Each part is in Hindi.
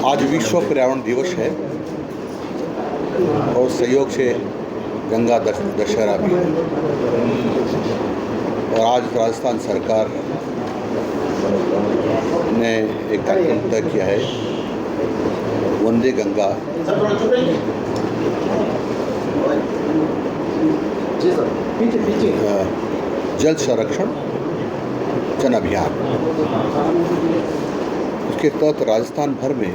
आज विश्व पर्यावरण दिवस है और सहयोग से गंगा दशहरा भी है। और आज राजस्थान सरकार ने एक कार्यक्रम तय किया है, वंदे गंगा जल संरक्षण जन अभियान। उसके तहत राजस्थान भर में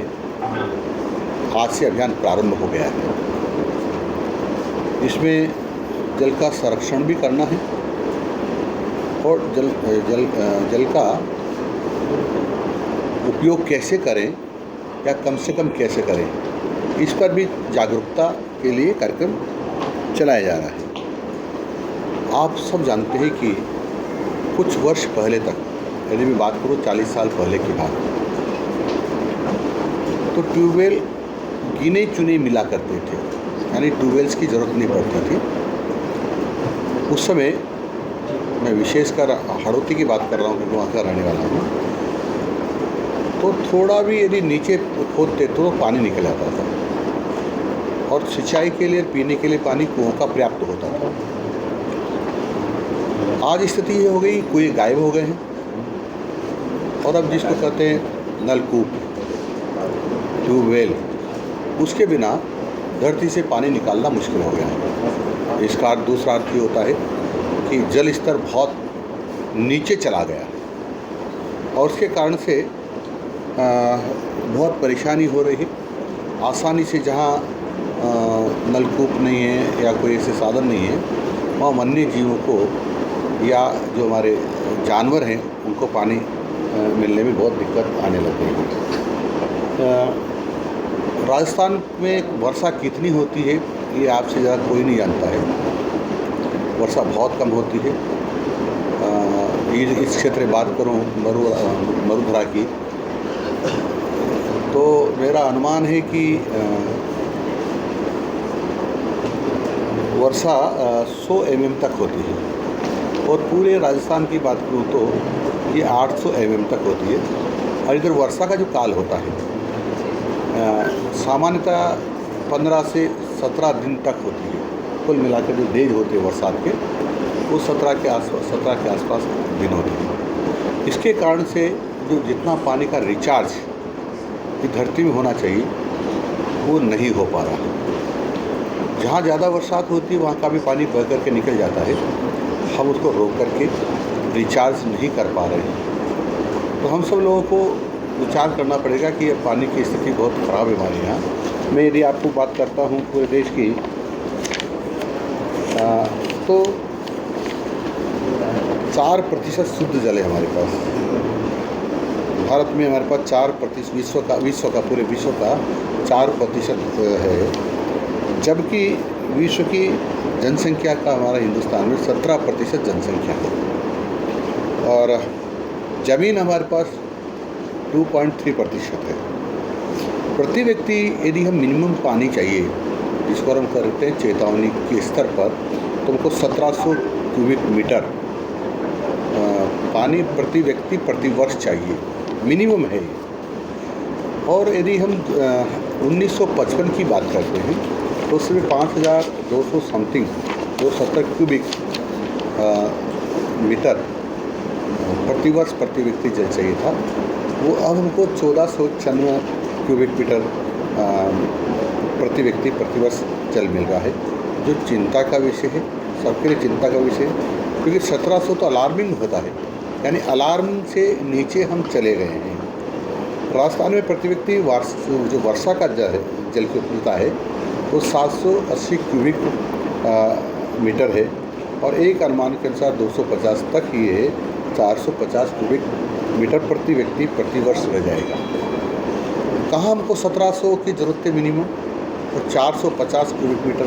आज से अभियान प्रारंभ हो गया है। इसमें जल का संरक्षण भी करना है और जल का उपयोग कैसे करें या कम से कम कैसे करें, इस पर भी जागरूकता के लिए कार्यक्रम चलाया जा रहा है। आप सब जानते हैं कि कुछ वर्ष पहले तक, यदि मैं बात करूँ 40 साल पहले की बात, तो ट्यूबवेल गिने चुने मिला करते थे, यानी ट्यूबवेल्स की ज़रूरत नहीं पड़ती थी। उस समय मैं विशेषकर हड़ौती की बात कर रहा हूँ क्योंकि वहाँ का रहने वाला हूँ, तो थोड़ा भी यदि नीचे खोदते तो पानी निकल आता था और सिंचाई के लिए, पीने के लिए पानी कुओं का पर्याप्त होता था। आज स्थिति ये हो गई, कुएं गायब हो गए हैं और अब जिसको कहते हैं नलकूप, ट्यूबवेल, उसके बिना धरती से पानी निकालना मुश्किल हो गया है। इसका दूसरा अर्थ ये होता है कि जल स्तर बहुत नीचे चला गया है और उसके कारण से बहुत परेशानी हो रही है। आसानी से जहाँ नलकूप नहीं है या कोई ऐसे साधन नहीं है, वहाँ वन्य जीवों को या जो हमारे जानवर हैं उनको पानी मिलने में बहुत दिक्कत आने लग गई है। राजस्थान में वर्षा कितनी होती है ये आपसे ज़्यादा कोई नहीं जानता है। वर्षा बहुत कम होती है। इस क्षेत्र में बात करूँ मरुधरा की, तो मेरा अनुमान है कि वर्षा 100 mm तक होती है और पूरे राजस्थान की बात करूँ तो ये 800 mm तक होती है। और इधर वर्षा का जो काल होता है सामान्यतः 15 से 17 दिन तक होती है। कुल मिलाकर जो डेज होते हैं बरसात के, वो 17 के आसपास दिन होते हैं। इसके कारण से जो जितना पानी का रिचार्ज की धरती में होना चाहिए वो नहीं हो पा रहा है। जहाँ ज़्यादा बरसात होती है वहाँ का भी पानी बह करके निकल जाता है, हम उसको रोक करके रिचार्ज नहीं कर पा रहे हैं। तो हम सब लोगों को विचार करना पड़ेगा कि ये पानी की स्थिति बहुत ख़राब है हमारे यहाँ। मैं यदि आपको बात करता हूँ पूरे देश की, तो 4% शुद्ध जल है हमारे पास। भारत में हमारे पास 4%, विश्व का पूरे विश्व का 4% है, जबकि विश्व की जनसंख्या का हमारा हिंदुस्तान में 17% जनसंख्या है। और ज़मीन हमारे पास 2.3% है। प्रति व्यक्ति यदि हम मिनिमम पानी चाहिए, जिसको हम करते हैं चेतावनी के स्तर पर, तो हमको 1700 क्यूबिक मीटर पानी प्रति व्यक्ति प्रति वर्ष चाहिए, मिनिमम है। और यदि हम 1955 की बात करते हैं तो उसमें 5200 समथिंग 270 क्यूबिक मीटर प्रति वर्ष प्रति व्यक्ति जल चाहिए था। वो अब हमको 1496 क्यूबिक मीटर प्रति व्यक्ति प्रति वर्ष जल मिल रहा है, जो चिंता का विषय है, सबके लिए चिंता का विषय है। क्योंकि 1700 तो अलार्मिंग होता है, यानी अलार्म से नीचे हम चले गए हैं। राजस्थान में प्रति व्यक्ति जो वर्षा का जल की उपलब्धता है वो 780 क्यूबिक मीटर है और एक अनुमान के अनुसार 250 तक ही है 450 क्यूबिक मीटर प्रति व्यक्ति प्रति वर्ष रह जाएगा। कहाँ हमको 1700 की ज़रूरत है मिनिमम, और 450 क्यूबिक मीटर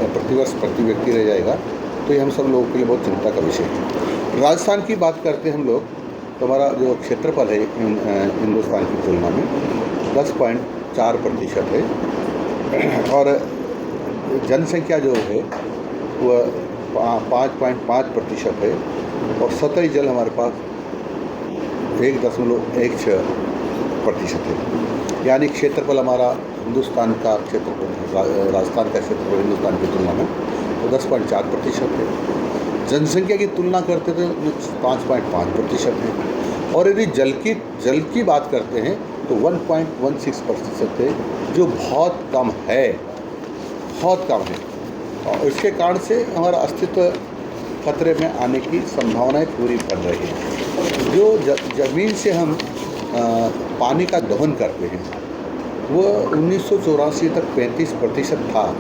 प्रति वर्ष प्रति व्यक्ति रह जाएगा। तो ये हम सब लोगों के लिए बहुत चिंता का विषय है। राजस्थान की बात करते हैं हम लोग, तो हमारा जो क्षेत्रफल है हिंदुस्तान की तुलना में 10.4% है और जनसंख्या जो है वह 5.5% है और सतही जल हमारे पास 1.16 प्रतिशत है। यानी क्षेत्रफल हमारा हिंदुस्तान का क्षेत्रफल, राजस्थान का क्षेत्रफल हिंदुस्तान की तुलना में तो 10.4% है। जनसंख्या की तुलना करते तो 5.5% है। और यदि जल की बात करते हैं तो 1.16% है, जो बहुत कम है, बहुत कम है। और इसके कारण से हमारा अस्तित्व खतरे में आने की संभावनाएं पूरी बन रही हैं। जो ज़मीन से हम पानी का दोहन करते हैं वो 1984 तक 35% था,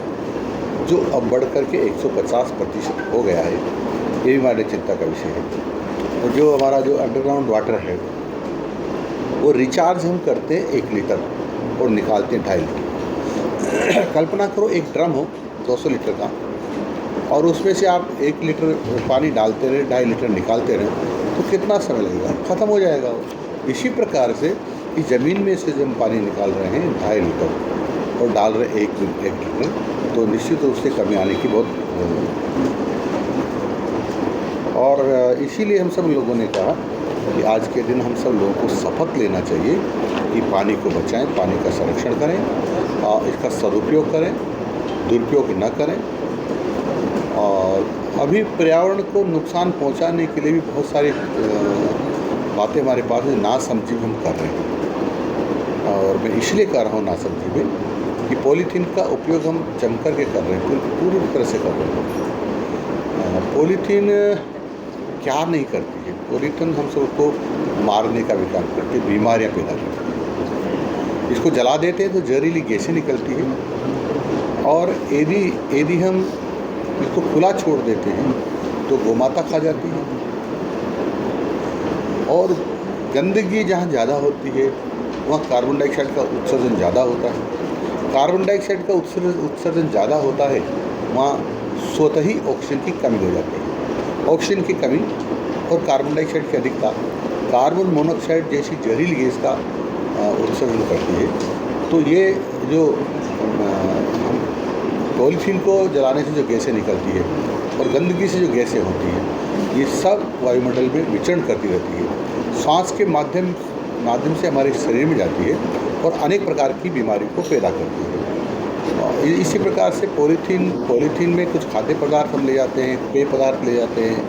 जो अब बढ़ कर के 150% हो गया है। ये भी हमारी चिंता का विषय है। और जो हमारा जो अंडरग्राउंड वाटर है वो रिचार्ज हम करते हैं 1 लीटर और निकालते हैं 2.5 लीटर। कल्पना करो एक ड्रम हो 200 लीटर का, और उसमें से आप 1 लीटर पानी डालते रहे, 2.5 लीटर निकालते रहे, तो कितना समय लगेगा? ख़त्म हो जाएगा वो। इसी प्रकार से इस ज़मीन में से जब हम पानी निकाल रहे हैं 2.5 लीटर और डाल रहे हैं 1 लीटर, तो निश्चित रूप से कमी आने की बहुत। और इसीलिए हम सब लोगों ने कहा कि आज के दिन हम सब लोगों को शपथ लेना चाहिए कि पानी को बचाएं, पानी का संरक्षण करें और इसका सदुपयोग करें, दुरुपयोग न करें। और अभी पर्यावरण को नुकसान पहुंचाने के लिए भी बहुत सारी बातें हमारे पास है, नासमझी हम कर रहे हैं। और मैं इसलिए कर रहा हूँ नासमझी में कि पॉलीथीन का उपयोग हम जम कर के कर रहे हैं, पूरी तरह से कर रहे हैं। पॉलीथीन क्या नहीं करती है? पॉलीथीन हम सबको मारने का भी काम करती है, बीमारियाँ पैदा करती है। इसको जला देते हैं तो जहरीली गैसें निकलती है। और यदि हम इसको खुला छोड़ देते हैं तो गोमाता खा जाती है। और गंदगी जहाँ ज़्यादा होती है वहाँ कार्बन डाइऑक्साइड का उत्सर्जन ज़्यादा होता है। कार्बन डाइऑक्साइड का उत्सर्जन ज़्यादा होता है, वहाँ स्वतः ही ऑक्सीजन की कमी हो जाती है। ऑक्सीजन की कमी और कार्बन डाइऑक्साइड की अधिकता कार्बन मोनोऑक्साइड जैसी जहरीली गैस का उत्सर्जन करती है। तो ये जो पॉलीथीन को जलाने से जो गैसें निकलती है और गंदगी से जो गैसें होती हैं, ये सब वायुमंडल में विचरण करती रहती है, सांस के माध्यम से हमारे शरीर में जाती है और अनेक प्रकार की बीमारी को पैदा करती है। इसी प्रकार से पॉलीथीन में कुछ खाद्य पदार्थ हम ले जाते हैं, पेय पदार्थ ले जाते हैं,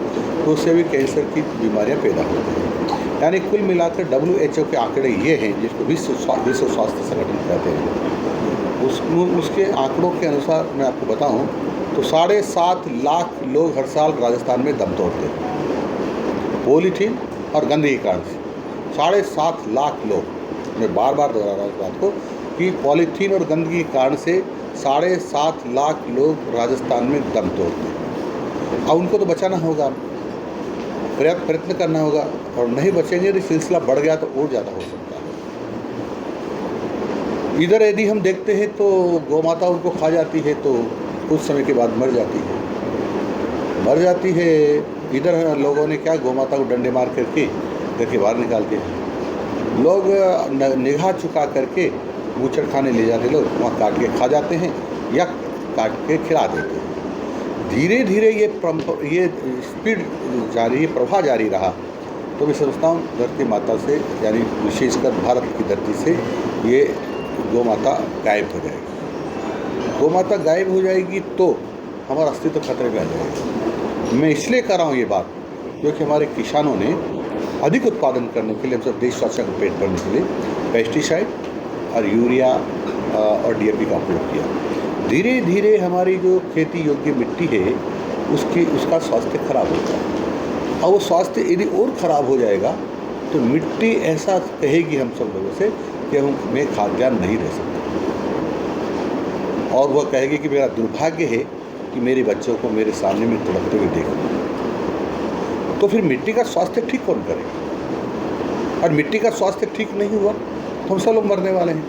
तो उससे भी कैंसर की बीमारियां पैदा होती हैं। यानी कुल मिलाकर WHO के आंकड़े ये हैं, जिसको विश्व स्वास्थ्य संगठन कहते हैं। उसके आंकड़ों के अनुसार मैं आपको बताऊं तो 7.5 लाख लोग हर साल राजस्थान में दम तोड़ते हैं पॉलीथीन और गंदगी के कारण से। 7.5 लाख लोग, मैं बार बार दोहरा रहा हूँ इस बात को, कि पॉलीथीन और गंदगी के कारण से 7.5 लाख लोग राजस्थान में दम तोड़ते हैं। अब उनको तो बचाना होगा, पर्याप्त प्रयत्न करना होगा, और नहीं बचेंगे तो सिलसिला बढ़ गया तो और ज़्यादा हो सकता है। इधर यदि हम देखते हैं तो गौ माता उनको खा जाती है तो कुछ समय के बाद मर जाती है। इधर लोगों ने क्या, गौ माता को डंडे मार करके घर के बाहर निकाल दिया। लोग निगाह चुका करके बूचड़ खाने ले जाते, लोग वहाँ काट के खा जाते हैं या काट के खिला देते हैं। धीरे धीरे ये स्पीड जारी, प्रवाह जारी रहा तो मैं समझता हूँ धरती माता से, यानी विशेषकर भारत की धरती से ये गौ माता गायब हो जाएगी। गौ माता गायब हो जाएगी तो हमारा अस्तित्व खतरे में आ जाएगा। मैं इसलिए कर रहा हूँ ये बात क्योंकि हमारे किसानों ने अधिक उत्पादन करने के लिए, हम सब देशवासियों को पेट भरने के लिए पेस्टिसाइड और यूरिया और DAP का उपयोग किया। धीरे धीरे हमारी जो खेती योग्य मिट्टी है उसका स्वास्थ्य खराब होता है। और वो स्वास्थ्य यदि और ख़राब हो जाएगा तो मिट्टी ऐसा कहेगी हम सब लोगों से कि मैं खाद्यान्न नहीं रह सकता, और वह कहेगी कि मेरा दुर्भाग्य है कि मेरे बच्चों को मेरे सामने में तड़पते हुए देखूं। तो फिर मिट्टी का स्वास्थ्य ठीक कौन करेगा? और मिट्टी का स्वास्थ्य ठीक नहीं हुआ तो हम सब लोग मरने वाले हैं।